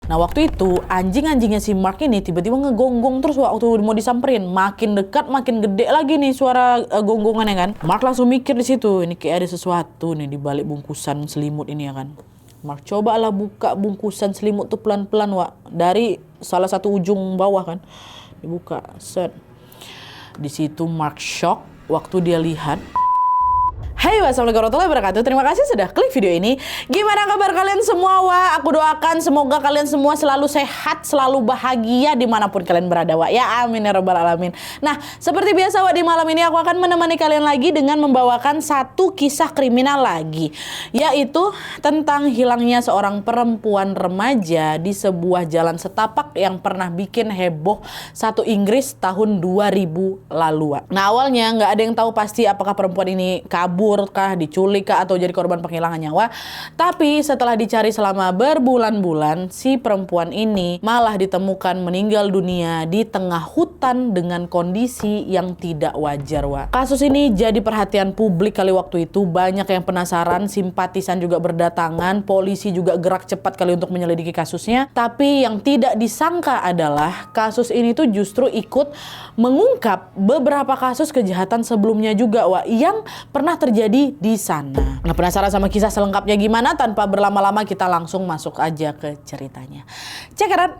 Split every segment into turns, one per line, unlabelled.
Nah waktu itu anjing-anjingnya si Mark ini tiba-tiba ngegonggong terus waktu mau disamperin. Makin dekat makin gede lagi nih suara gonggongannya kan. Mark langsung mikir di situ, ini kayak ada sesuatu nih di balik bungkusan selimut ini ya kan. Mark cobalah buka bungkusan selimut tuh pelan-pelan dari salah satu ujung bawah kan. Dibuka, set. Di situ Mark shock waktu dia lihat. Hai, wassalamualaikum warahmatullahi wabarakatuh. Terima kasih sudah klik video ini. Gimana kabar kalian semua? Aku doakan semoga kalian semua selalu sehat, selalu bahagia dimanapun kalian berada, ya amin ya rabbal alamin. Nah, seperti biasa di malam ini aku akan menemani kalian lagi dengan membawakan satu kisah kriminal lagi, yaitu tentang hilangnya seorang perempuan remaja di sebuah jalan setapak yang pernah bikin heboh satu Inggris tahun 2000 lalu. Nah, awalnya nggak ada yang tahu pasti apakah perempuan ini kabur kah, diculik kah, atau jadi korban penghilangan nyawa. Tapi setelah dicari selama berbulan-bulan, si perempuan ini malah ditemukan meninggal dunia di tengah hutan dengan kondisi yang tidak wajar. Kasus ini jadi perhatian publik kali waktu itu. Banyak yang penasaran, simpatisan juga berdatangan, polisi juga gerak cepat kali untuk menyelidiki kasusnya. Tapi yang tidak disangka adalah kasus ini tuh justru ikut mengungkap beberapa kasus kejahatan sebelumnya juga yang pernah terjadi di sana. Nah, penasaran sama kisah selengkapnya gimana? Tanpa berlama-lama kita langsung masuk aja ke ceritanya. Check it out.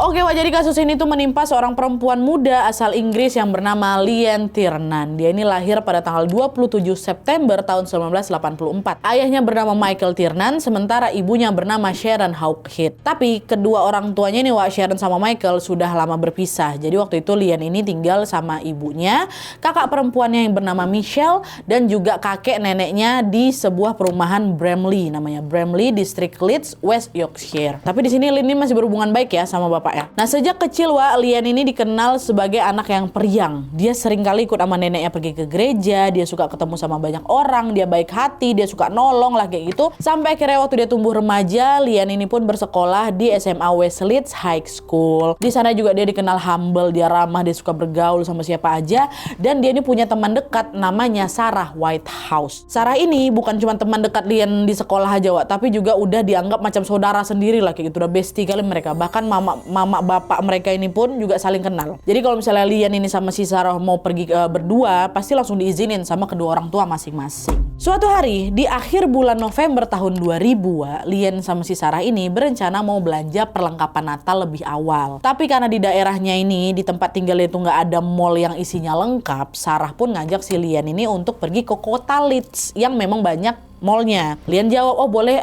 Oke, jadi kasus ini tuh menimpa seorang perempuan muda asal Inggris yang bernama Liane Tiernan. Dia ini lahir pada tanggal 27 September tahun 1984. Ayahnya bernama Michael Tiernan, sementara ibunya bernama Sharon Hawkhead. Tapi kedua orang tuanya ini, Sharon sama Michael, sudah lama berpisah. Jadi waktu itu Liane ini tinggal sama ibunya, kakak perempuannya yang bernama Michelle, dan juga kakek neneknya di sebuah perumahan Bramley, namanya Bramley, District Leeds, West Yorkshire. Tapi di sini Liane masih berhubungan baik ya sama bapak. Nah, sejak kecil Liane ini dikenal sebagai anak yang periang. Dia sering kali ikut sama neneknya pergi ke gereja, dia suka ketemu sama banyak orang, dia baik hati, dia suka nolong lah kayak gitu. Sampai akhirnya waktu dia tumbuh remaja, Liane ini pun bersekolah di SMA West Leeds High School. Di sana juga dia dikenal humble, dia ramah, dia suka bergaul sama siapa aja, dan dia ini punya teman dekat namanya Sarah Whitehouse. Sarah ini bukan cuma teman dekat Liane di sekolah aja, tapi juga udah dianggap macam saudara sendiri lah kayak gitu, udah bestie kali mereka. Bahkan mama bapak mereka ini pun juga saling kenal. Jadi kalau misalnya Liane ini sama si Sarah mau pergi berdua, pasti langsung diizinin sama kedua orang tua masing-masing. Suatu hari di akhir bulan November tahun 2000, Liane sama si Sarah ini berencana mau belanja perlengkapan Natal lebih awal. Tapi karena di daerahnya ini, di tempat tinggalnya itu nggak ada mall yang isinya lengkap, Sarah pun ngajak si Liane ini untuk pergi ke kota Leeds yang memang banyak mallnya. Liane jawab, oh boleh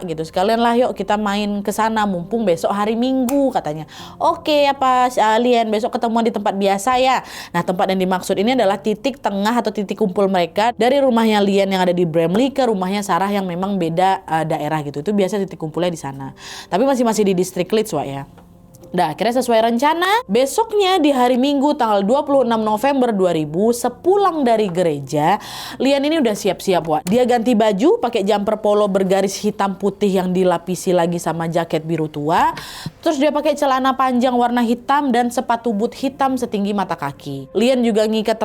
gitu, sekalian lah yuk kita main ke sana mumpung besok hari Minggu katanya. Oke apa Liane, besok ketemuan di tempat biasa ya. Nah, tempat yang dimaksud ini adalah titik tengah atau titik kumpul mereka dari rumahnya Liane yang ada di Bramley ke rumahnya Sarah yang memang beda daerah gitu. Itu biasa titik kumpulnya di sana. Tapi masih di District Leeds ya. Nah, akhirnya sesuai rencana, besoknya di hari Minggu tanggal 26 November 2000, sepulang dari gereja, Liane ini udah siap-siap Dia ganti baju pakai jumper polo bergaris hitam putih yang dilapisi lagi sama jaket biru tua. Terus dia pakai celana panjang warna hitam dan sepatu boot hitam setinggi mata kaki. Liane juga ngikat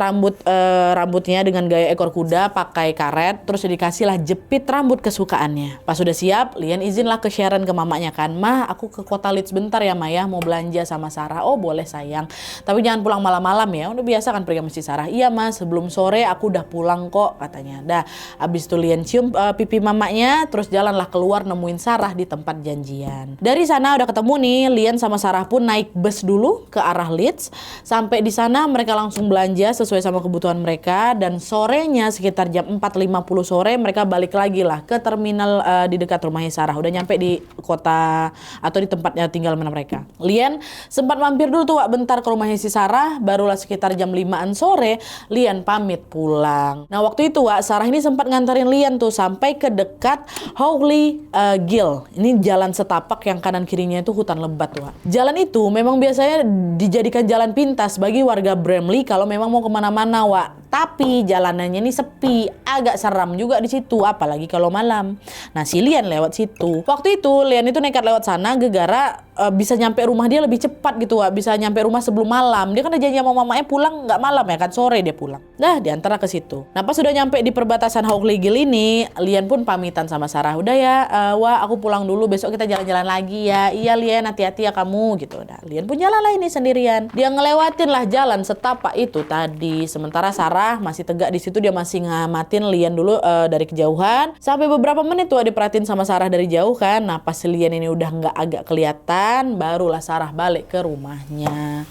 rambutnya dengan gaya ekor kuda pakai karet, terus dikasihlah jepit rambut kesukaannya. Pas sudah siap, Liane izinlah ke Sharon, ke mamanya kan. Mah, aku ke kota Leeds bentar ya Maya, mau belanja sama Sarah. Oh boleh sayang, tapi jangan pulang malam-malam ya, udah biasa kan pergi sama si Sarah. Iya mas, sebelum sore aku udah pulang kok katanya. Dah, abis itu Liane cium pipi mamanya, terus jalanlah keluar nemuin Sarah di tempat janjian. Dari sana udah ketemu nih, Liane sama Sarah pun naik bus dulu ke arah Leeds. Sampai di sana mereka langsung belanja sesuai sama kebutuhan mereka, dan sorenya sekitar jam 4.50 sore mereka balik lagi lah ke terminal di dekat rumahnya Sarah. Udah nyampe di kota atau di tempatnya tinggal mereka. Liane sempat mampir dulu tuh bentar ke rumahnya si Sarah, barulah sekitar jam 5-an sore Liane pamit pulang. Nah waktu itu Sarah ini sempat nganterin Liane tuh sampai ke dekat Hawley Gill. Ini jalan setapak yang kanan kirinya itu hutan lebat Jalan itu memang biasanya dijadikan jalan pintas bagi warga Bramley kalau memang mau kemana-mana Tapi jalanannya ini sepi, agak seram juga di situ, apalagi kalau malam. Nah si Liane lewat situ. Waktu itu Liane itu nekat lewat sana gegara bisa nyampe rumah dia lebih cepat gitu Wak, bisa nyampe rumah sebelum malam. Dia kan udah janji sama mamanya pulang nggak malam ya kan, sore dia pulang. Nah diantara ke situ. Nah pas sudah nyampe di perbatasan Hockley Hill ini, Lian pun pamitan sama Sarah. Udah ya, Wak aku pulang dulu, besok kita jalan-jalan lagi ya. Iya Lian, hati-hati ya kamu gitu. Nah Lian pun jalan lah ini sendirian. Dia ngelewatin lah jalan setapak itu tadi. Sementara Sarah masih tegak di situ, dia masih ngamatin Lian dulu dari kejauhan. Sampai beberapa menit tuh diperhatiin sama Sarah dari jauh kan. Nah pas Lian ini udah nggak agak kelihatan, barulah Sarah balik ke rumahnya.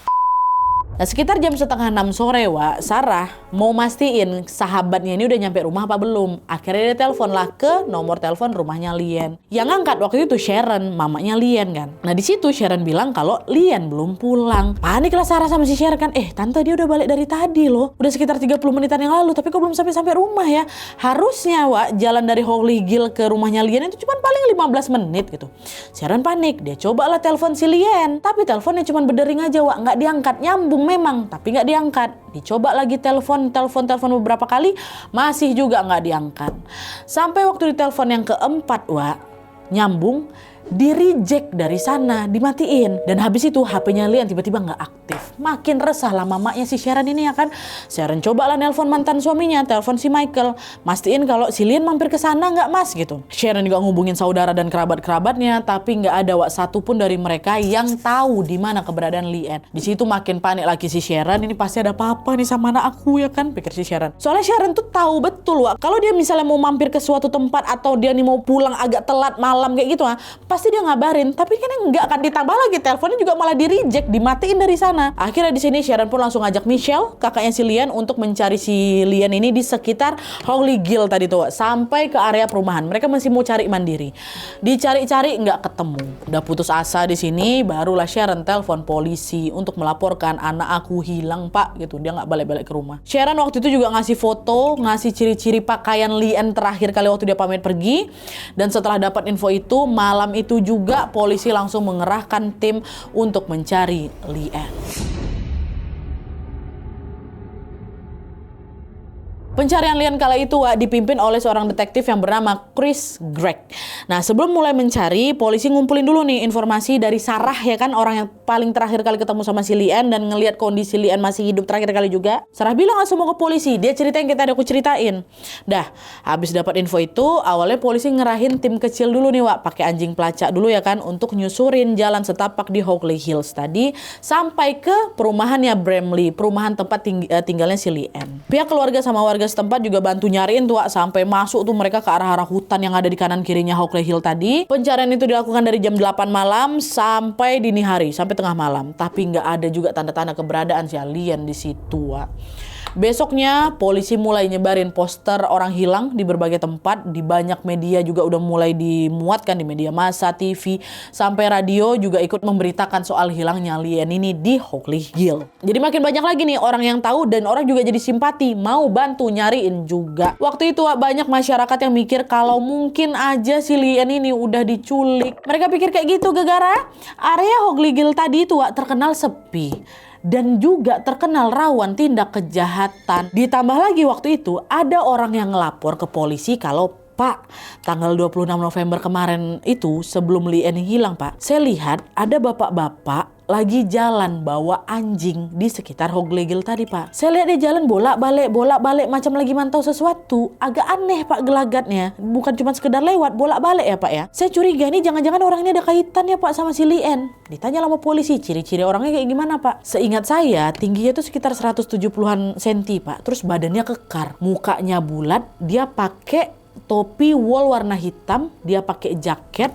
Nah sekitar jam 5:30 sore Wak, Sarah mau mastiin sahabatnya ini udah nyampe rumah apa belum. Akhirnya dia telepon lah ke nomor telepon rumahnya Lian. Yang ngangkat waktu itu Sharon, mamanya Lian kan. Nah di situ Sharon bilang kalau Lian belum pulang. Panik lah Sarah sama si Sharon kan. Tante dia udah balik dari tadi loh. Udah sekitar 30 menitan yang lalu, tapi kok belum sampai rumah ya. Harusnya Wak, jalan dari Hockley Hill ke rumahnya Lian itu cuma paling 15 menit gitu. Sharon panik, dia cobalah telepon si Lian. Tapi teleponnya cuma berdering aja Wak, nggak diangkat, nyambung memang tapi nggak diangkat. Dicoba lagi telepon beberapa kali, masih juga nggak diangkat. Sampai waktu di telepon yang keempat Wak, nyambung, di reject dari sana, dimatiin. Dan habis itu HP-nya Lian tiba-tiba nggak aktif. Makin resah lah mamanya si Sharon ini ya kan. Sharon coba lah nelpon mantan suaminya, telepon si Michael, mastiin kalau si Lian mampir ke sana nggak mas gitu. Sharon juga ngubungin saudara dan kerabat-kerabatnya, tapi nggak ada Wak satupun dari mereka yang tahu di mana keberadaan Lian. Di situ makin panik lagi si Sharon, ini pasti ada apa-apa nih sama anak aku ya kan, pikir si Sharon. Soalnya Sharon tuh tahu betul Wak, kalau dia misalnya mau mampir ke suatu tempat atau dia nih mau pulang agak telat malam kayak gitu pasti dia ngabarin, tapi kan nggak akan ditambah lagi, teleponnya juga malah di reject, dimatiin dari sana. Akhirnya di sini Sharon pun langsung ajak Michelle, kakaknya si Lian, untuk mencari si Lian ini di sekitar Hockley Hill tadi tuh, sampai ke area perumahan. Mereka masih mau cari mandiri, dicari-cari nggak ketemu. Udah putus asa di sini, barulah Sharon telepon polisi untuk melaporkan anak aku hilang pak, gitu. Dia nggak balik-balik ke rumah. Sharon waktu itu juga ngasih foto, ngasih ciri-ciri pakaian Lian terakhir kali waktu dia pamit pergi. Dan setelah dapat info itu, malam itu juga polisi langsung mengerahkan tim untuk mencari Lian. Pencarian Lian kala itu Wak, dipimpin oleh seorang detektif yang bernama Chris Gregg. Nah sebelum mulai mencari, polisi ngumpulin dulu nih informasi dari Sarah ya kan, orang yang paling terakhir kali ketemu sama si Lian dan ngelihat kondisi Lian masih hidup terakhir kali juga. Sarah bilang langsung mau ke polisi, dia ceritain kita ada aku ceritain. Dah, habis dapat info itu, awalnya polisi ngerahin tim kecil dulu nih Wak, pakai anjing pelacak dulu ya kan, untuk nyusurin jalan setapak di Hockley Hills tadi sampai ke perumahannya Bramley, perumahan tempat tinggalnya si Lian. Pihak keluarga sama warga setempat juga bantu nyariin tuh Wak, sampai masuk tuh mereka ke arah-arah hutan yang ada di kanan kirinya Hockley Hill tadi. Pencarian itu dilakukan dari jam 8 malam sampai dini hari, sampai tengah malam. Tapi nggak ada juga tanda-tanda keberadaan si Lian di situ Wak. Besoknya polisi mulai nyebarin poster orang hilang di berbagai tempat, di banyak media juga udah mulai dimuatkan, di media massa, TV, sampai radio juga ikut memberitakan soal hilangnya Lian ini di Hockley Hill. Jadi makin banyak lagi nih orang yang tahu dan orang juga jadi simpati, mau bantu nyariin juga. Waktu itu banyak masyarakat yang mikir kalau mungkin aja si Lian ini udah diculik. Mereka pikir kayak gitu gara-gara area Hockley Hill tadi itu terkenal sepi dan juga terkenal rawan tindak kejahatan. Ditambah lagi waktu itu ada orang yang ngelapor ke polisi kalau Pak, tanggal 26 November kemarin itu sebelum Lian hilang Pak, saya lihat ada bapak-bapak lagi jalan bawa anjing di sekitar Hockley Hill tadi Pak. Saya lihat dia jalan bolak-balik macam lagi mantau sesuatu. Agak aneh Pak gelagatnya. Bukan cuma sekedar lewat, bolak-balik ya Pak ya. Saya curiga nih jangan-jangan orang ini ada kaitannya Pak sama si Lian. Ditanya sama polisi, ciri-ciri orangnya kayak gimana Pak? Seingat saya tingginya tuh sekitar 170-an cm Pak. Terus badannya kekar, mukanya bulat, dia pakai topi wool warna hitam, dia pakai jaket,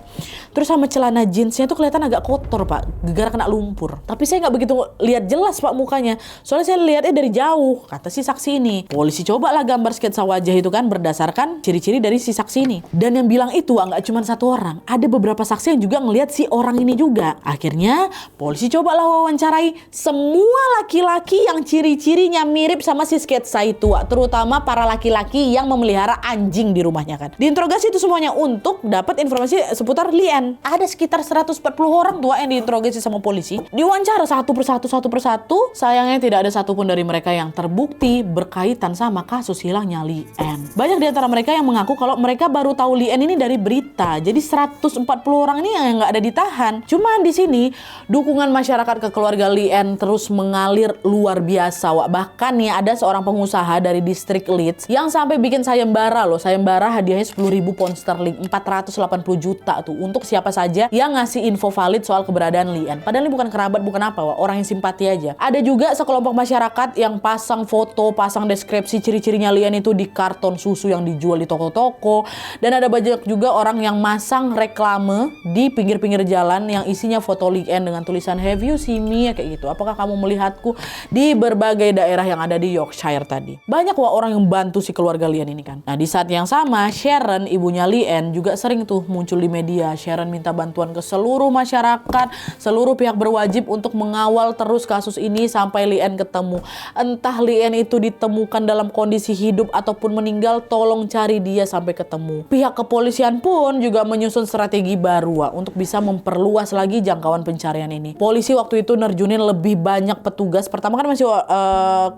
terus sama celana jeansnya tuh kelihatan agak kotor Pak, gara kena lumpur. Tapi saya nggak begitu lihat jelas Pak mukanya, soalnya saya lihatnya dari jauh, kata si saksi ini. Polisi coba lah gambar sketsa wajah itu kan berdasarkan ciri-ciri dari si saksi ini. Dan yang bilang itu nggak cuma satu orang, ada beberapa saksi yang juga ngelihat si orang ini juga. Akhirnya polisi coba lah wawancarai semua laki-laki yang ciri-cirinya mirip sama si sketsa itu, terutama para laki-laki yang memelihara anjing di rumahnya kan. Diinterogasi itu semuanya untuk dapat informasi seputar Lian. Ada sekitar 140 orang tua yang diinterogasi sama polisi. Diwawancara satu persatu. Sayangnya tidak ada satupun dari mereka yang terbukti berkaitan sama kasus hilangnya Lian. Banyak di antara mereka yang mengaku kalau mereka baru tahu Lian ini dari berita juta. Jadi 140 orang ini yang nggak ada ditahan. Cuman di sini dukungan masyarakat ke keluarga Lien terus mengalir luar biasa, Wak. Bahkan nih ada seorang pengusaha dari distrik Leeds yang sampai bikin sayembara loh. Sayembara hadiahnya 10.000 pound sterling, 480 juta tuh untuk siapa saja yang ngasih info valid soal keberadaan Lien. Padahal ini bukan kerabat, bukan apa, Wak. Orang yang simpati aja. Ada juga sekelompok masyarakat yang pasang foto, pasang deskripsi ciri-cirinya Lien itu di karton susu yang dijual di toko-toko. Dan ada banyak juga orang yang masang reklame di pinggir-pinggir jalan yang isinya foto Lien dengan tulisan "Have you seen me?" kayak gitu. Apakah kamu melihatku, di berbagai daerah yang ada di Yorkshire tadi. Banyak Wak orang yang bantu si keluarga Lien ini kan. Nah di saat yang sama Sharon, ibunya Lien, juga sering tuh muncul di media. Sharon minta bantuan ke seluruh masyarakat, seluruh pihak berwajib untuk mengawal terus kasus ini sampai Lien ketemu. Entah Lien itu ditemukan dalam kondisi hidup ataupun meninggal, tolong cari dia sampai ketemu. Pihak kepolisian pun juga menyusun strategi baru, Wak, untuk bisa memperluas lagi jangkauan pencarian ini. Polisi waktu itu nerjunin lebih banyak petugas. Pertama kan masih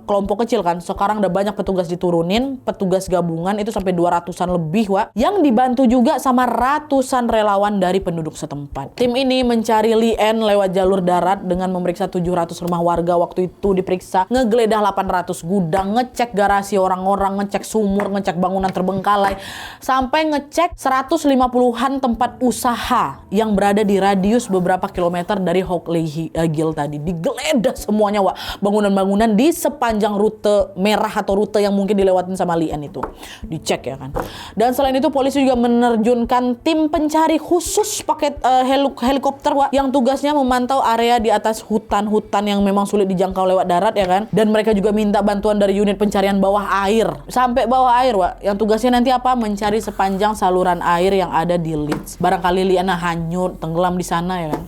kelompok kecil kan. Sekarang udah banyak petugas diturunin, petugas gabungan itu sampai 200-an lebih, Wak, yang dibantu juga sama ratusan relawan dari penduduk setempat. Tim ini mencari Lien lewat jalur darat dengan memeriksa 700 rumah warga waktu itu diperiksa, ngegeledah 800 gudang, ngecek garasi orang-orang, ngecek sumur, ngecek bangunan terbengkalai, sampai ngecek 150-an tempat usaha yang berada di radius beberapa kilometer dari Hockley Hill tadi. Digeledah semuanya, Wak. Bangunan-bangunan di sepanjang rute merah atau rute yang mungkin dilewatin sama Lien itu. Dicek ya kan. Dan selain itu polisi juga menerjunkan tim pencari khusus pakai helikopter, Wak, yang tugasnya memantau area di atas hutan-hutan yang memang sulit dijangkau lewat darat ya kan. Dan mereka juga minta bantuan dari unit pencarian bawah air. Sampai bawah air, Wak. Yang tugasnya nanti apa? Mencari sepanjang saluran air yang ada di Leeds. Barangkali Lien hanyut, tenggelam di sana ya kan.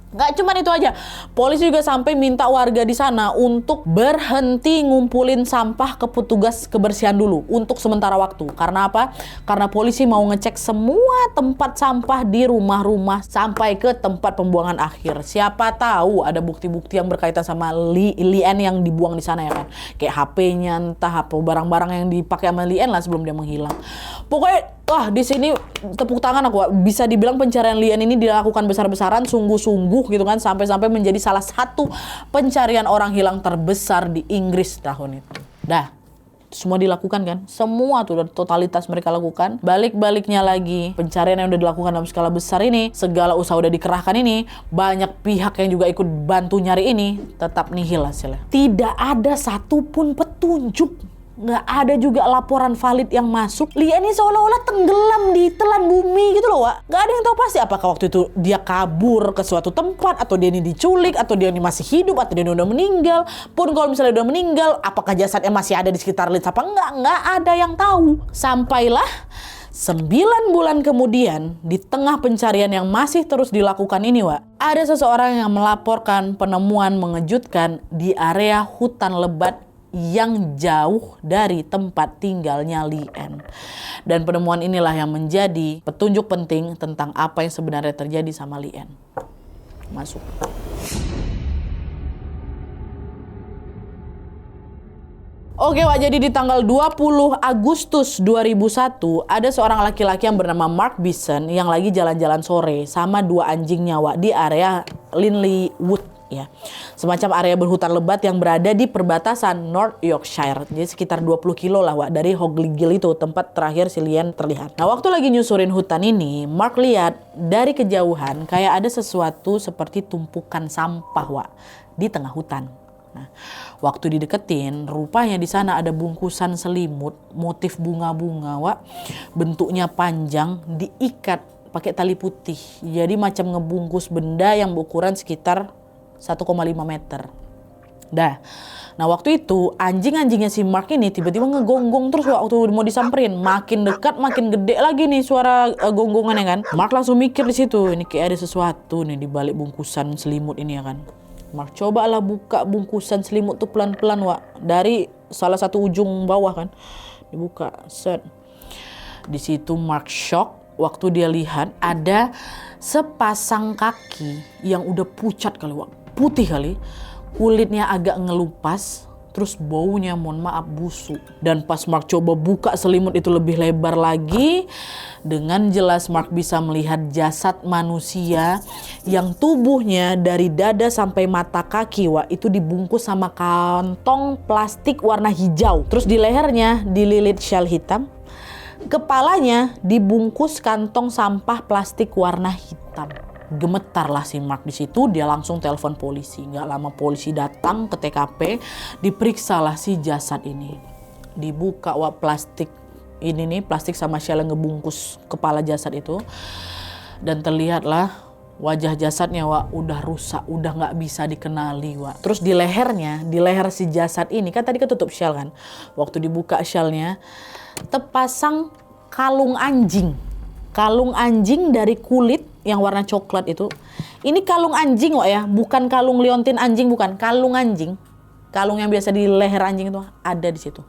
Gak cuma itu aja, polisi juga sampai minta warga di sana untuk berhenti ngumpulin sampah ke petugas kebersihan dulu untuk sementara waktu. Karena apa? Karena polisi mau ngecek semua tempat sampah di rumah-rumah sampai ke tempat pembuangan akhir. Siapa tahu ada bukti-bukti yang berkaitan sama Lien yang dibuang di sana ya kan. Kayak HP-nya, entah apa barang-barang yang dipakai sama Lien lah sebelum dia menghilang. Pokoknya wah, di sini tepuk tangan aku, Wak. Bisa dibilang pencarian Lien ini dilakukan besar-besaran, sungguh-sungguh gitu kan, sampai-sampai menjadi salah satu pencarian orang hilang terbesar di Inggris tahun itu. Dah, semua dilakukan kan? Semua tuh totalitas mereka lakukan. Balik-baliknya lagi, pencarian yang udah dilakukan dalam skala besar ini, segala usaha udah dikerahkan ini, banyak pihak yang juga ikut bantu nyari ini, tetap nihil hasilnya. Tidak ada satupun petunjuk. Nggak ada juga laporan valid yang masuk. Lien ini seolah-olah tenggelam di telan bumi gitu loh, Wak. Nggak ada yang tahu pasti apakah waktu itu dia kabur ke suatu tempat, atau dia ini diculik, atau dia ini masih hidup, atau dia ini udah meninggal. Pun kalau misalnya udah meninggal, apakah jasadnya masih ada di sekitar Leeds apa enggak? Nggak ada yang tahu. Sampailah 9 bulan kemudian, di tengah pencarian yang masih terus dilakukan ini, Wak, ada seseorang yang melaporkan penemuan mengejutkan di area hutan lebat yang jauh dari tempat tinggalnya Lien. Dan penemuan inilah yang menjadi petunjuk penting tentang apa yang sebenarnya terjadi sama Lien. Masuk. Oke, Wak, jadi di tanggal 20 Agustus 2001 ada seorang laki-laki yang bernama Mark Bison yang lagi jalan-jalan sore sama 2 anjingnya, Wak, di area Linley Wood. Ya, semacam area berhutan lebat yang berada di perbatasan North Yorkshire. Jadi sekitar 20 kilo lah, Wak, dari Hockley Hill itu tempat terakhir si Lien terlihat. Nah, waktu lagi nyusurin hutan ini, Mark lihat dari kejauhan kayak ada sesuatu seperti tumpukan sampah, Wak, di tengah hutan. Nah, waktu dideketin, rupanya di sana ada bungkusan selimut motif bunga-bunga, Wak. Bentuknya panjang, diikat pakai tali putih. Jadi macam ngebungkus benda yang berukuran sekitar 1,5 meter. Dah. Nah, waktu itu anjing-anjingnya si Mark ini tiba-tiba ngegonggong terus waktu mau disamperin. Makin dekat makin gede lagi nih suara gonggongannya kan. Mark langsung mikir di situ, ini kayak ada sesuatu nih di balik bungkusan selimut ini ya kan. Mark cobalah buka bungkusan selimut tuh pelan-pelan, Wak, dari salah satu ujung bawah kan. Dibuka, set. Di situ Mark shock waktu dia lihat ada sepasang kaki yang udah pucat kali, Wak. Putih kali, kulitnya agak ngelupas, Terus baunya mohon maaf busuk. Dan pas Mark coba buka selimut itu lebih lebar lagi, dengan jelas Mark bisa melihat jasad manusia yang tubuhnya dari dada sampai mata kaki itu dibungkus sama kantong plastik warna hijau. Terus di lehernya dililit syal hitam. Kepalanya dibungkus kantong sampah plastik warna hitam. Gemetarlah si Mark di situ, dia langsung telepon polisi. Nggak lama polisi datang ke TKP, diperiksalah si jasad ini. Dibuka plastik ini nih, plastik sama shell yang ngebungkus kepala jasad itu. Dan terlihatlah wajah jasadnya udah rusak, udah nggak bisa dikenali Terus di lehernya, di leher si jasad ini kan tadi ketutup shell kan. Waktu dibuka shellnya, terpasang kalung anjing. Kalung anjing dari kulit yang warna coklat itu. Ini kalung anjing ya, bukan kalung liontin anjing, bukan, kalung anjing. Kalung yang biasa di leher anjing itu ada di situ.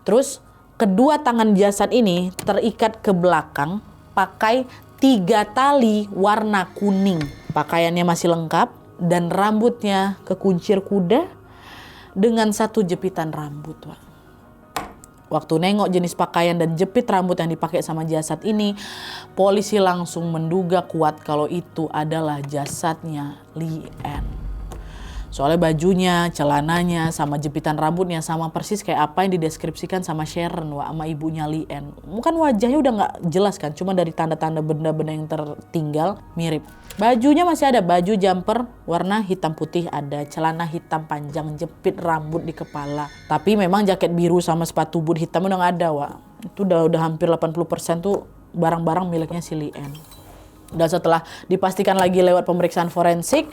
Terus kedua tangan jasad ini terikat ke belakang pakai 3 tali warna kuning. Pakaiannya masih lengkap dan rambutnya kekuncir kuda dengan 1 jepitan rambut Waktu nengok jenis pakaian dan jepit rambut yang dipakai sama jasad ini, polisi langsung menduga kuat kalau itu adalah jasadnya Lee Ann. Soalnya bajunya, celananya, sama jepitan rambutnya sama persis kayak apa yang dideskripsikan sama Sharon sama ibunya Lee Ann. Mungkin wajahnya udah nggak jelas kan, cuma dari tanda-tanda benda-benda yang tertinggal mirip. Bajunya masih ada, baju jumper warna hitam putih ada, celana hitam panjang, jepit rambut di kepala. Tapi memang jaket biru sama sepatu boot hitam udah nggak ada Itu udah hampir 80% tuh barang-barang miliknya si Lee Ann. Dan setelah dipastikan lagi lewat pemeriksaan forensik,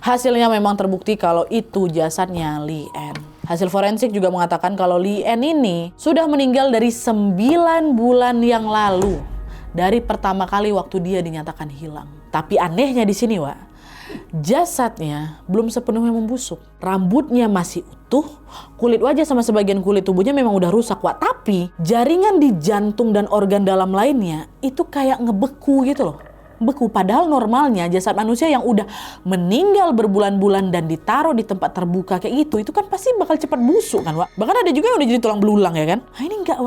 hasilnya memang terbukti kalau itu jasadnya Lee Ann. Hasil forensik juga mengatakan kalau Lee Ann ini sudah meninggal dari 9 bulan yang lalu. Dari pertama kali waktu dia dinyatakan hilang. Tapi anehnya di sini jasadnya belum sepenuhnya membusuk. Rambutnya masih utuh, kulit wajah sama sebagian kulit tubuhnya memang udah rusak Tapi jaringan di jantung dan organ dalam lainnya itu kayak ngebeku gitu loh. Beku, padahal normalnya jasad manusia yang udah meninggal berbulan-bulan dan ditaruh di tempat terbuka kayak gitu, itu kan pasti bakal cepat busuk kan Bahkan ada juga yang udah jadi tulang belulang ya kan. Nah ini enggak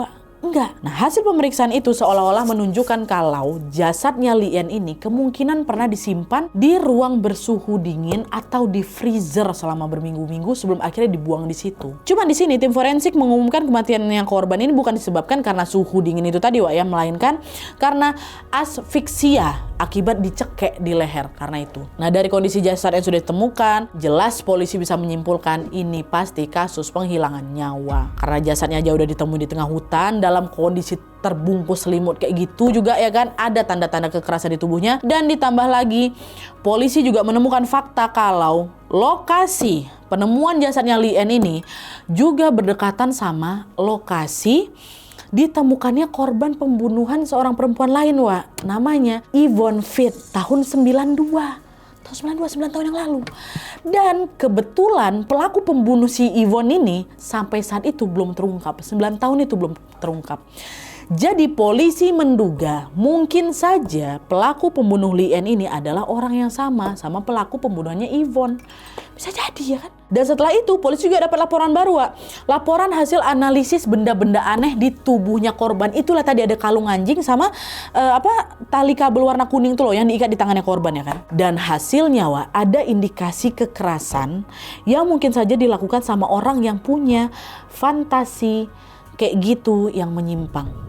Enggak. Nah hasil pemeriksaan itu seolah-olah menunjukkan kalau jasadnya Lee Ann ini kemungkinan pernah disimpan di ruang bersuhu dingin atau di freezer selama berminggu-minggu sebelum akhirnya dibuang di situ. Cuma di sini tim forensik mengumumkan kematiannya korban ini bukan disebabkan karena suhu dingin itu tadi melainkan karena asfiksia akibat dicekek di leher karena itu. Nah dari kondisi jasad yang sudah ditemukan, jelas polisi bisa menyimpulkan ini pasti kasus penghilangan nyawa. Karena jasadnya aja udah ditemui di tengah hutan dalam kondisi terbungkus selimut kayak gitu juga ya kan, ada tanda-tanda kekerasan di tubuhnya. Dan ditambah lagi, polisi juga menemukan fakta kalau lokasi penemuan jasadnya Lee Ann ini juga berdekatan sama lokasi ditemukannya korban pembunuhan seorang perempuan lain namanya Yvonne Fit tahun 92. Tahun 9 tahun yang lalu. Dan kebetulan pelaku pembunuh si Yvonne ini sampai saat itu belum terungkap. 9 tahun itu belum terungkap. Jadi polisi menduga mungkin saja pelaku pembunuh Lee Ann ini adalah orang yang sama pelaku pembunuhannya Yvonne. Bisa jadi ya kan? Dan setelah itu polisi juga dapat laporan baru laporan hasil analisis benda-benda aneh di tubuhnya korban. Itulah tadi ada kalung anjing sama tali kabel warna kuning tuh yang diikat di tangannya korban ya kan. Dan hasilnya ada indikasi kekerasan yang mungkin saja dilakukan sama orang yang punya fantasi kayak gitu yang menyimpang.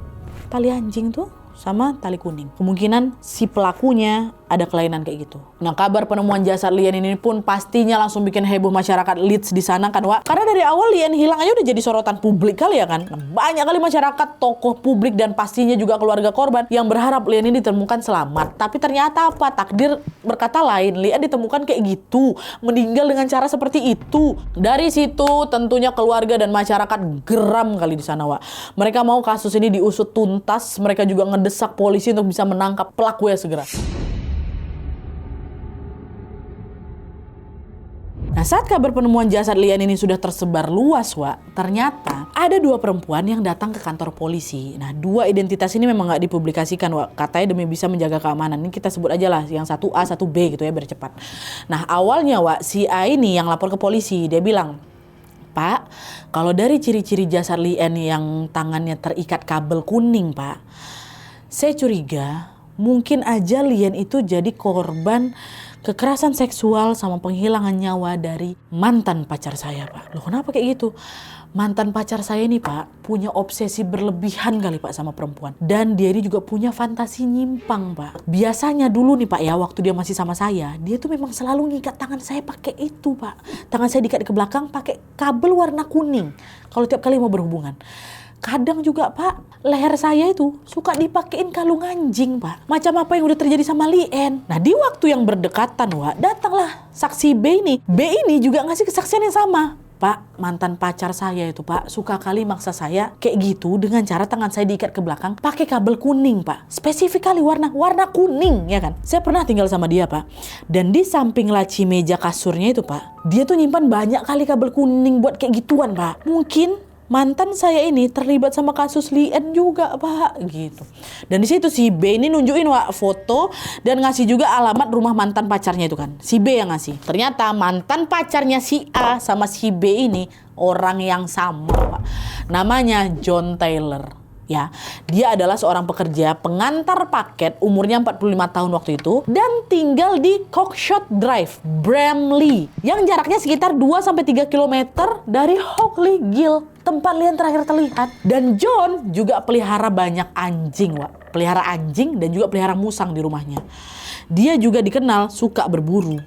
Tali anjing tuh sama tali kuning. Kemungkinan si pelakunya ada kelainan kayak gitu. Nah, kabar penemuan jasad Lee Ann ini pun pastinya langsung bikin heboh masyarakat Leeds di sana kan, Karena dari awal Lee Ann hilang aja udah jadi sorotan publik kali ya kan. Nah, banyak kali masyarakat, tokoh publik dan pastinya juga keluarga korban yang berharap Lee Ann ini ditemukan selamat. Tapi ternyata takdir berkata lain. Lee Ann ditemukan kayak gitu, meninggal dengan cara seperti itu. Dari situ tentunya keluarga dan masyarakat geram kali di sana, Mereka mau kasus ini diusut tuntas. Mereka juga ngedesak polisi untuk bisa menangkap pelaku ya segera. Nah, saat kabar penemuan jasad Lee Ann ini sudah tersebar luas, ternyata ada 2 perempuan yang datang ke kantor polisi. Nah, 2 identitas ini memang nggak dipublikasikan, katanya demi bisa menjaga keamanan. Ini kita sebut aja lah, yang satu A, satu B gitu ya, biar cepat. Nah, awalnya, si A ini yang lapor ke polisi, dia bilang, Pak, kalau dari ciri-ciri jasad Lien yang tangannya terikat kabel kuning, Pak, saya curiga mungkin aja Lien itu jadi korban kekerasan seksual sama penghilangan nyawa dari mantan pacar saya, Pak. Loh, kenapa kayak gitu? Mantan pacar saya nih, Pak, punya obsesi berlebihan kali, Pak, sama perempuan. Dan dia ini juga punya fantasi nyimpang, Pak. Biasanya dulu nih, Pak, ya, waktu dia masih sama saya, dia tuh memang selalu ngikat tangan saya pakai itu, Pak. Tangan saya diikat ke belakang pakai kabel warna kuning kalau tiap kali mau berhubungan. Kadang juga, Pak, leher saya itu suka dipakein kalung anjing, Pak. Macam apa yang udah terjadi sama Lien. Nah, di waktu yang berdekatan, Wak, datanglah saksi B ini. B ini juga ngasih kesaksian yang sama. Pak, mantan pacar saya itu, Pak, suka kali maksa saya kayak gitu dengan cara tangan saya diikat ke belakang pakai kabel kuning, Pak. Spesifik kali warna kuning, ya kan? Saya pernah tinggal sama dia, Pak. Dan di samping laci meja kasurnya itu, Pak, dia tuh nyimpan banyak kali kabel kuning buat kayak gituan, Pak. Mungkin mantan saya ini terlibat sama kasus Lien juga, Pak, gitu. Dan di situ si B ini nunjukin, Wak, foto dan ngasih juga alamat rumah mantan pacarnya itu kan. Si B yang ngasih. Ternyata mantan pacarnya si A sama si B ini orang yang sama, Pak. Namanya John Taylor. Ya, dia adalah seorang pekerja pengantar paket, umurnya 45 tahun waktu itu, dan tinggal di Cockshot Drive, Bramley, yang jaraknya sekitar 2-3 km dari Hockley Gill, tempat Lien terakhir terlihat. Dan John juga pelihara banyak anjing, Wak. Pelihara anjing dan juga pelihara musang di rumahnya. Dia juga dikenal suka berburu.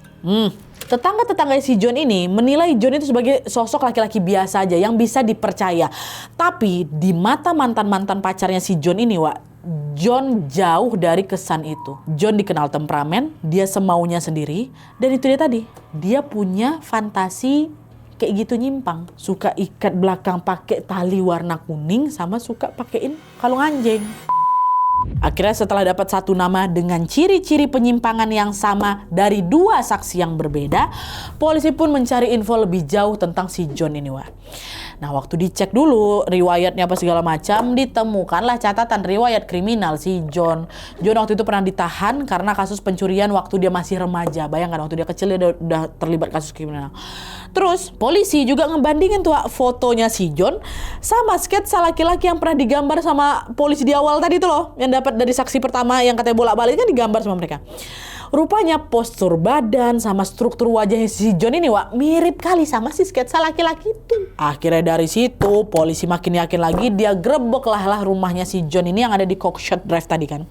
Tetangga-tetangga si John ini menilai John itu sebagai sosok laki-laki biasa aja yang bisa dipercaya. Tapi di mata mantan-mantan pacarnya si John ini, Wak, John jauh dari kesan itu. John dikenal temperamen, dia semaunya sendiri, dan itu dia tadi. Dia punya fantasi kayak gitu nyimpang. Suka ikat belakang pakai tali warna kuning sama suka pakein kalung anjing. Akhirnya setelah dapat satu nama dengan ciri-ciri penyimpangan yang sama dari dua saksi yang berbeda, polisi pun mencari info lebih jauh tentang si John ini, Wak. Nah, waktu dicek dulu riwayatnya apa segala macam, ditemukanlah catatan riwayat kriminal si John. John waktu itu pernah ditahan karena kasus pencurian waktu dia masih remaja. Bayangkan waktu dia kecil dia udah terlibat kasus kriminal. Terus polisi juga ngebandingin tuh, Wak, fotonya si John sama sketsa laki-laki yang pernah digambar sama polisi di awal tadi tuh loh, yang dapat dari saksi pertama yang katanya bolak-balik kan digambar sama mereka. Rupanya postur badan sama struktur wajahnya si John ini, Wak, mirip kali sama si sketsa laki-laki itu. Akhirnya dari situ polisi makin yakin lagi, dia grebek lah rumahnya si John ini yang ada di Cockshot Drive tadi kan.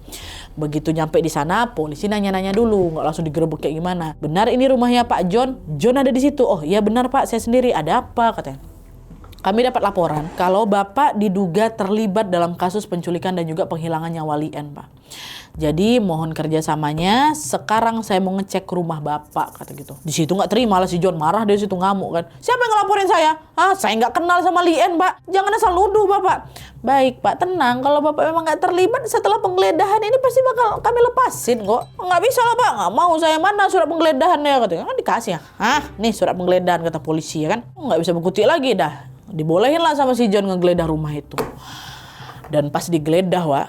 Begitu nyampe di sana, polisi nanya-nanya dulu, nggak langsung digerebek kayak gimana. Benar ini rumahnya Pak John? John ada di situ. Oh iya benar, Pak, saya sendiri. Ada apa katanya? Kami dapat laporan kalau Bapak diduga terlibat dalam kasus penculikan dan juga penghilangan nyawa Lien, Pak. Jadi mohon kerjasamanya. Sekarang saya mau ngecek ke rumah Bapak, kata gitu. Di situ nggak terima lah si John, marah dari situ, ngamuk kan. Siapa yang ngelaporin saya? Saya nggak kenal sama Lien, Pak. Jangan asal nuduh, Bapak. Baik, Pak, tenang. Kalau Bapak memang nggak terlibat, setelah penggeledahan ini pasti bakal kami lepasin kok. Nggak bisa lah, Pak. Nggak mau saya. Mana surat penggeledahannya? Katanya kan dikasih ya. Nih surat penggeledahan, kata polisi ya kan. Nggak bisa berkutik lagi dah. Dibolehin lah sama si John ngegeledah rumah itu. Dan pas digeledah, Wak,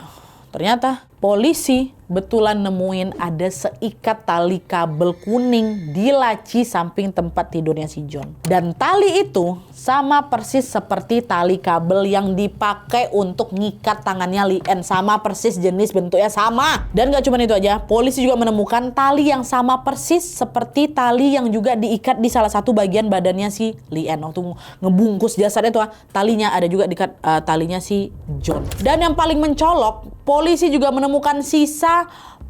ternyata polisi betulan nemuin ada seikat tali kabel kuning di laci samping tempat tidurnya si John. Dan tali itu sama persis seperti tali kabel yang dipakai untuk ngikat tangannya Lien. Sama persis, jenis bentuknya sama. Dan gak cuma itu aja, polisi juga menemukan tali yang sama persis seperti tali yang juga diikat di salah satu bagian badannya si Lien. Waktu ngebungkus jasadnya tuh, talinya ada juga diikat talinya si John. Dan yang paling mencolok, polisi juga menemukan sisa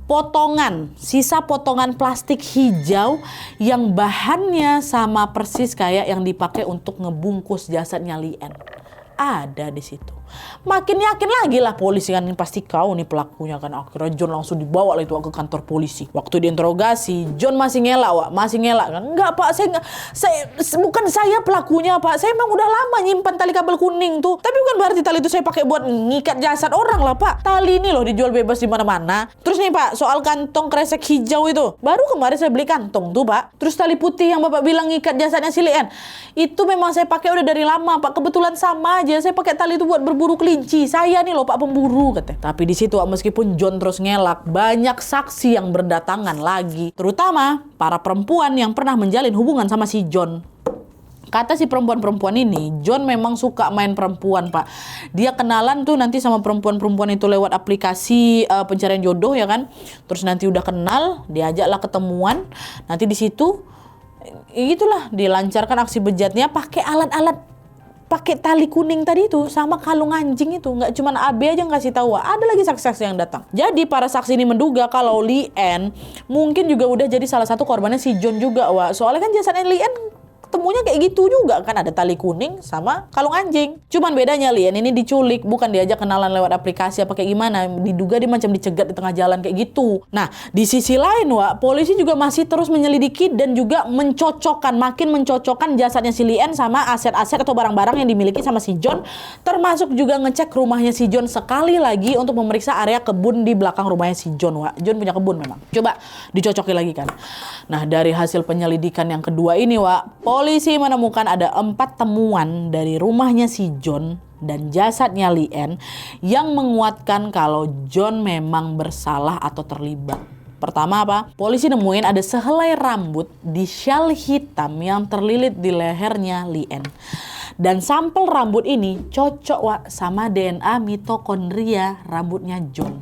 potongan plastik hijau yang bahannya sama persis kayak yang dipakai untuk ngebungkus jasadnya Lien. Ada di situ. Makin yakin lagi lah polisi kan, ini pasti kau nih pelakunya kan. Akhirnya John langsung dibawa lah itu ke kantor polisi. Waktu diinterogasi, John masih ngelak, Wak, masih ngelak kan. Enggak, Pak, bukan saya pelakunya, Pak. Saya emang udah lama nyimpan tali kabel kuning tuh. Tapi bukan berarti tali itu saya pakai buat ngikat jasad orang lah, Pak. Tali ini loh dijual bebas di mana-mana. Terus nih, Pak, soal kantong kresek hijau itu. Baru kemarin saya beli kantong tuh, Pak. Terus tali putih yang Bapak bilang ngikat jasadnya si Lien, itu memang saya pakai udah dari lama, Pak. Kebetulan sama aja. Saya pakai tali itu buat berburu kelinci. Saya nih loh, Pak, pemburu, katanya. Tapi di situ meskipun John terus ngelak, banyak saksi yang berdatangan lagi, terutama para perempuan yang pernah menjalin hubungan sama si John. Kata si perempuan-perempuan ini, John memang suka main perempuan, Pak. Dia kenalan tuh nanti sama perempuan-perempuan itu lewat aplikasi pencarian jodoh ya kan. Terus nanti udah kenal, diajaklah ketemuan. Nanti di situ itulah dilancarkan aksi bejatnya pakai alat-alat, pakai tali kuning tadi itu sama kalung anjing itu. Nggak cuma AB aja yang kasih tahu, ada lagi saksi-saksi yang datang. Jadi para saksi ini menduga kalau Lien mungkin juga udah jadi salah satu korbannya si John juga, Wak. Soalnya kan jasadnya Lien temunya kayak gitu juga kan, ada tali kuning sama kalung anjing. Cuman bedanya Lien ini diculik, bukan diajak kenalan lewat aplikasi apa kayak gimana. Diduga dia macam dicegat di tengah jalan kayak gitu. Nah, di sisi lain, Wak, polisi juga masih terus menyelidiki dan juga makin mencocokkan jasadnya si Lien sama aset-aset atau barang-barang yang dimiliki sama si John, termasuk juga ngecek rumahnya si John sekali lagi untuk memeriksa area kebun di belakang rumahnya si John, Wak. John punya kebun memang. Coba dicocoki lagi kan. Nah, dari hasil penyelidikan yang kedua ini, Wak, polisi menemukan ada 4 temuan dari rumahnya si John dan jasadnya Lien yang menguatkan kalau John memang bersalah atau terlibat. Pertama apa? Polisi nemuin ada sehelai rambut di syal hitam yang terlilit di lehernya Lien. Dan sampel rambut ini cocok, Wak, sama DNA mitokondria rambutnya John.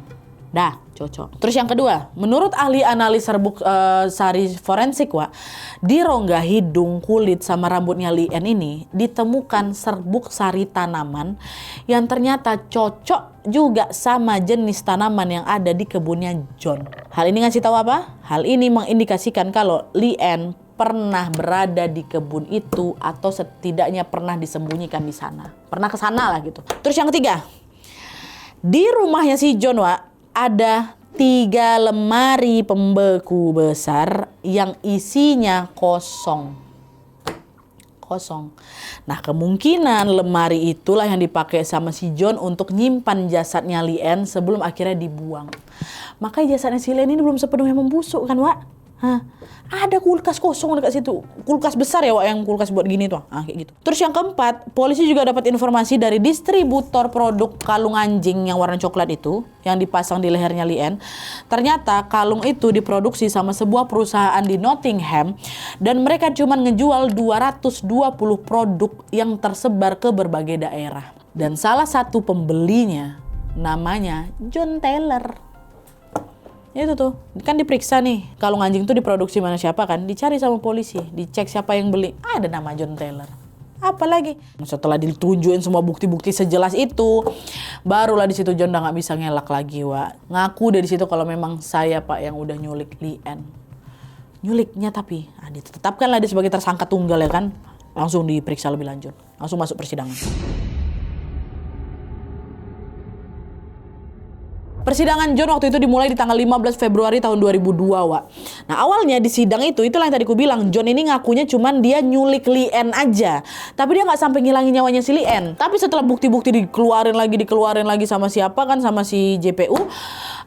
Dah, cocok. Terus yang kedua, menurut ahli analis serbuk sari forensik, Wak, di rongga hidung, kulit, sama rambutnya Lien ini ditemukan serbuk sari tanaman yang ternyata cocok juga sama jenis tanaman yang ada di kebunnya John. Hal ini ngasih tahu apa? Hal ini mengindikasikan kalau Lien pernah berada di kebun itu atau setidaknya pernah disembunyikan di sana. Pernah ke sana lah gitu. Terus yang ketiga, di rumahnya si John, Wak, ada 3 lemari pembeku besar yang isinya kosong. Nah, kemungkinan lemari itulah yang dipakai sama si John untuk nyimpan jasadnya Lien sebelum akhirnya dibuang. Makanya jasadnya si Lien ini belum sepenuhnya membusuk kan, Wak? Ada kulkas kosong dekat situ. Kulkas besar ya, Wak, yang kulkas buat gini tuh. Kayak gitu. Terus yang keempat, polisi juga dapat informasi dari distributor produk kalung anjing yang warna coklat itu, yang dipasang di lehernya Lien. Ternyata kalung itu diproduksi sama sebuah perusahaan di Nottingham dan mereka cuma ngejual 220 produk yang tersebar ke berbagai daerah. Dan salah satu pembelinya namanya John Taylor. Itu tuh, kan diperiksa nih, kalung anjing tuh diproduksi mana siapa kan, dicari sama polisi, dicek siapa yang beli, ada nama John Taylor. Apalagi setelah ditunjukin semua bukti-bukti sejelas itu, barulah di situ John udah nggak bisa ngelak lagi, Wak. Ngaku dari situ kalau memang saya, Pak, yang udah nyulik Lien. Nyuliknya tapi ditetapkanlah dia sebagai tersangka tunggal ya kan, langsung diperiksa lebih lanjut, langsung masuk persidangan. Persidangan John waktu itu dimulai di tanggal 15 Februari tahun 2002, Wak. Nah, awalnya di sidang itulah yang tadi ku bilang, John ini ngakunya cuman dia nyulik Lien aja. Tapi dia nggak sampai ngilangin nyawanya si Lien. Tapi setelah bukti-bukti dikeluarin lagi sama siapa kan, sama si JPU.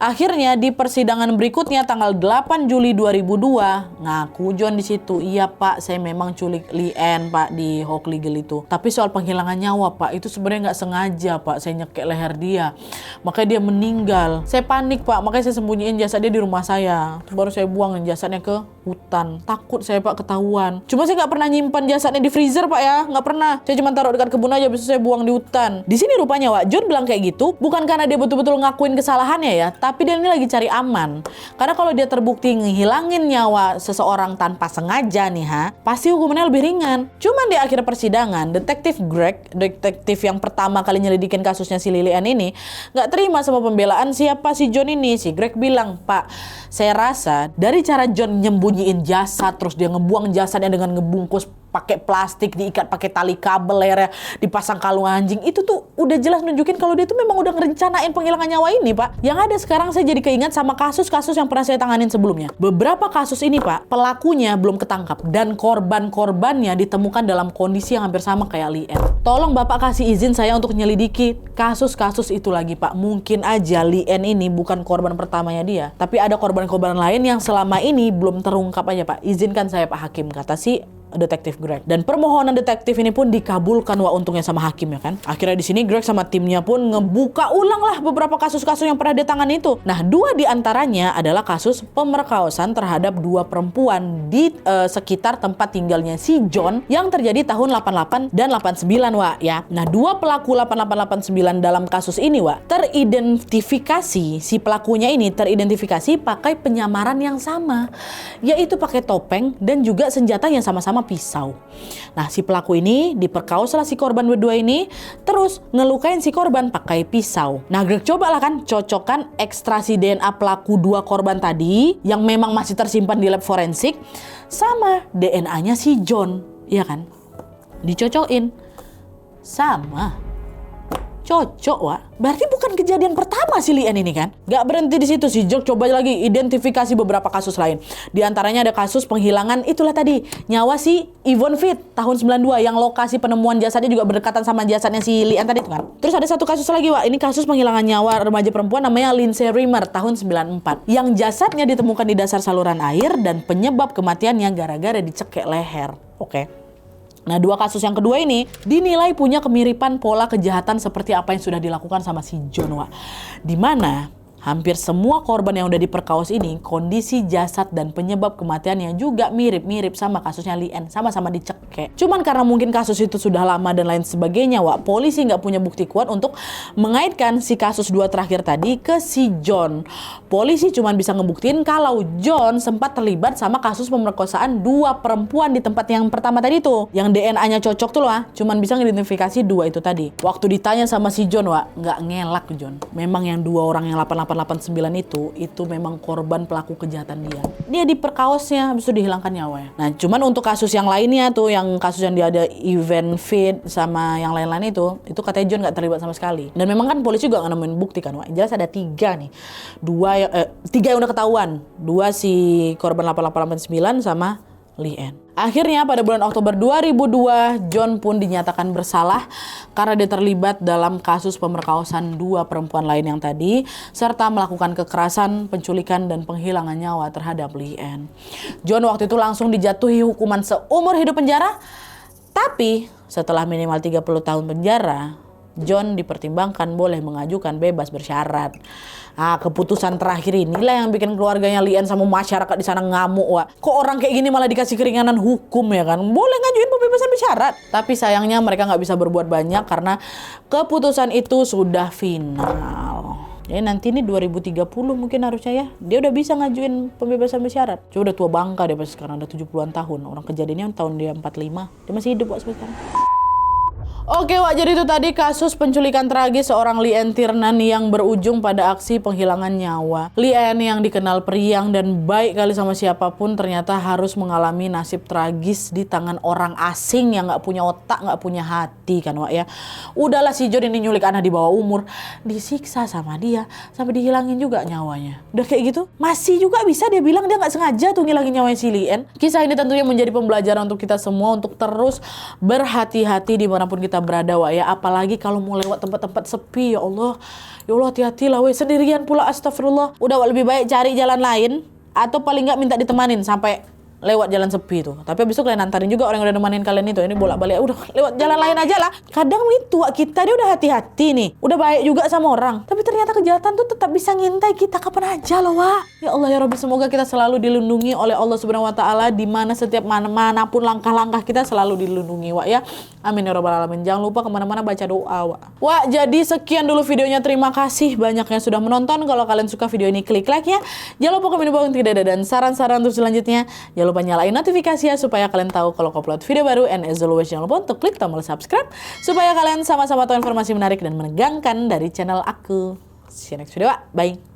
Akhirnya di persidangan berikutnya tanggal 8 Juli 2002, ngaku John di situ, iya, Pak, saya memang culik Lien, Pak, di Hawk Legal itu. Tapi soal penghilangan nyawa, Pak, itu sebenarnya nggak sengaja, Pak. Saya nyekek leher dia, makanya dia meninggal. Saya panik, Pak, makanya saya sembunyiin jasadnya di rumah saya. Baru saya buang jasadnya ke hutan. Takut saya, Pak, ketahuan. Cuma saya nggak pernah nyimpan jasadnya di freezer, Pak, ya. Nggak pernah. Saya cuma taruh dekat kebun aja, besok saya buang di hutan. Di sini rupanya, Wak, John bilang kayak gitu bukan karena dia betul-betul ngakuin kesalahannya ya, tapi dia ini lagi cari aman. Karena kalau dia terbukti ngehilangin nyawa seseorang tanpa sengaja nih, pasti hukumannya lebih ringan. Cuman di akhir persidangan, detektif Greg, detektif yang pertama kali nyelidikin kasusnya si Lien ini, nggak terima sama pembelaan siapa si John ini. Si Greg bilang, Pak, saya rasa dari cara John nyembunyiin jasad, terus dia ngebuang jasadnya dengan ngebungkus pakai plastik, diikat pakai tali kabel, lehernya dipasang kalung anjing, itu tuh udah jelas nunjukin kalau dia tuh memang udah ngerencanain penghilangan nyawa ini, Pak. Yang ada sekarang saya jadi keingat sama kasus-kasus yang pernah saya tanganin sebelumnya. Beberapa kasus ini, Pak, pelakunya belum ketangkap dan korban-korbannya ditemukan dalam kondisi yang hampir sama kayak Lien. Tolong Bapak kasih izin saya untuk nyelidiki kasus-kasus itu lagi, Pak. Mungkin aja Lien ini bukan korban pertamanya dia, tapi ada korban-korban lain yang selama ini belum terungkap aja, Pak. Izinkan saya, Pak Hakim, kata si detektif Greg. Dan permohonan detektif ini pun dikabulkan untungnya sama hakim ya kan. Akhirnya di sini Greg sama timnya pun ngebuka ulang lah beberapa kasus-kasus yang pernah ditangani itu. Nah, 2 diantaranya adalah kasus pemerkosaan terhadap 2 perempuan di sekitar tempat tinggalnya si John yang terjadi tahun 88 dan 89 ya. Nah, 2 pelaku 8889 dalam kasus ini teridentifikasi, si pelakunya ini teridentifikasi pakai penyamaran yang sama, yaitu pakai topeng dan juga senjata yang sama-sama pisau. Nah, si pelaku ini diperkaoslah si korban berdua ini, terus ngelukain si korban pakai pisau. Nah, Greg cobalah kan cocokkan ekstraksi DNA pelaku 2 korban tadi yang memang masih tersimpan di lab forensik sama DNA-nya si John, iya kan? Dicocokin. Sama. Cocok, Wak. Berarti bukan kejadian pertama si Lien ini kan? Gak berhenti di situ, si George coba lagi identifikasi beberapa kasus lain. Di antaranya ada kasus penghilangan itulah tadi, nyawa si Yvonne Fit tahun 92 yang lokasi penemuan jasadnya juga berdekatan sama jasadnya si Lien tadi itu kan. Terus ada satu kasus lagi, Wak. Ini kasus penghilangan nyawa remaja perempuan namanya Lindsay Rimmer tahun 94 yang jasadnya ditemukan di dasar saluran air dan penyebab kematiannya gara-gara dicekek leher. Oke. Nah, 2 kasus yang kedua ini dinilai punya kemiripan pola kejahatan seperti apa yang sudah dilakukan sama si John, Wak. Di mana hampir semua korban yang udah diperkaos ini kondisi jasad dan penyebab kematiannya juga mirip-mirip sama kasusnya Lien, sama-sama dicekek. Cuman karena mungkin kasus itu sudah lama dan lain sebagainya, Wak, polisi nggak punya bukti kuat untuk mengaitkan si kasus 2 terakhir tadi ke si John. Polisi cuma bisa ngebuktiin kalau John sempat terlibat sama kasus pemerkosaan 2 perempuan di tempat yang pertama tadi tuh, yang DNA-nya cocok tuh loh, cuman bisa ngidentifikasi 2 itu tadi. Waktu ditanya sama si John, Wak, nggak ngelak John. Memang yang 2 orang yang 8889 itu memang korban pelaku kejahatan dia. Dia diperkaosnya, habis itu dihilangkan nyawanya. Nah, cuman untuk kasus yang lainnya tuh, yang kasus yang dia ada Yvonne Fit sama yang lain-lain itu katanya John nggak terlibat sama sekali. Dan memang kan polisi juga nggak nemuin bukti kan, Wak. Jelas ada 3 nih. 3 yang udah ketahuan. 2 si korban 8889 sama Lien. Akhirnya pada bulan Oktober 2002, John pun dinyatakan bersalah karena dia terlibat dalam kasus pemerkosaan 2 perempuan lain yang tadi, serta melakukan kekerasan, penculikan, dan penghilangan nyawa terhadap Lien. John waktu itu langsung dijatuhi hukuman seumur hidup penjara, tapi setelah minimal 30 tahun penjara, John dipertimbangkan boleh mengajukan bebas bersyarat. Nah, keputusan terakhir inilah yang bikin keluarganya Lien sama masyarakat di sana ngamuk, Wak. Kok orang kayak gini malah dikasih keringanan hukum ya kan? Boleh ngajuin pembebasan bersyarat. Tapi sayangnya mereka nggak bisa berbuat banyak karena keputusan itu sudah final. Jadi nanti ini 2030 mungkin harusnya ya. Dia udah bisa ngajuin pembebasan bersyarat. Cuma udah tua bangka dia pas sekarang, udah 70-an tahun. Orang kejadiannya tahun dia 45. Dia masih hidup, Wak, sampai sekarang. Oke, Wak, jadi itu tadi kasus penculikan tragis seorang Lien Tiernan yang berujung pada aksi penghilangan nyawa. Lien yang dikenal periang dan baik kali sama siapapun ternyata harus mengalami nasib tragis di tangan orang asing yang nggak punya otak, nggak punya hati kan, Wak ya. Udahlah si John ini nyulik anak di bawah umur, disiksa sama dia sampai dihilangin juga nyawanya. Udah kayak gitu, masih juga bisa dia bilang dia nggak sengaja tuh ngilangin nyawanya si Lien. Kisah ini tentunya menjadi pembelajaran untuk kita semua untuk terus berhati-hati dimanapun kita berada, Wak ya. Apalagi kalau mau lewat tempat-tempat sepi, ya Allah hati-hatilah, weh, sendirian pula, astagfirullah. Udah, Wak, lebih baik cari jalan lain atau paling nggak minta ditemanin sampai lewat jalan sepi tuh. Tapi habis itu kalian antarin juga orang yang udah nemanin kalian itu. Ini bolak-balik, udah lewat jalan lain aja lah. Kadang itu, Wak, kita dia udah hati-hati nih, udah baik juga sama orang, tapi ternyata kejahatan tuh tetap bisa ngintai kita kapan aja loh, Wak. Ya Allah ya Rabbi, semoga kita selalu dilindungi oleh Allah Subhanahu wa taala di mana setiap manapun langkah-langkah kita selalu dilindungi, Wak ya. Amin ya rabbal alamin. Jangan lupa kemana-mana baca doa, Wak. Wak, jadi sekian dulu videonya. Terima kasih banyak yang sudah menonton. Kalau kalian suka video ini, klik like ya. Jangan lupa komen di bawah untuk tidak ada dan saran-saran untuk selanjutnya. Jangan lupa nyalain notifikasi ya supaya kalian tahu kalau aku upload video baru. And as always, jangan lupa untuk klik tombol subscribe supaya kalian sama-sama tahu informasi menarik dan menegangkan dari channel aku. See you next video, Wak. Bye.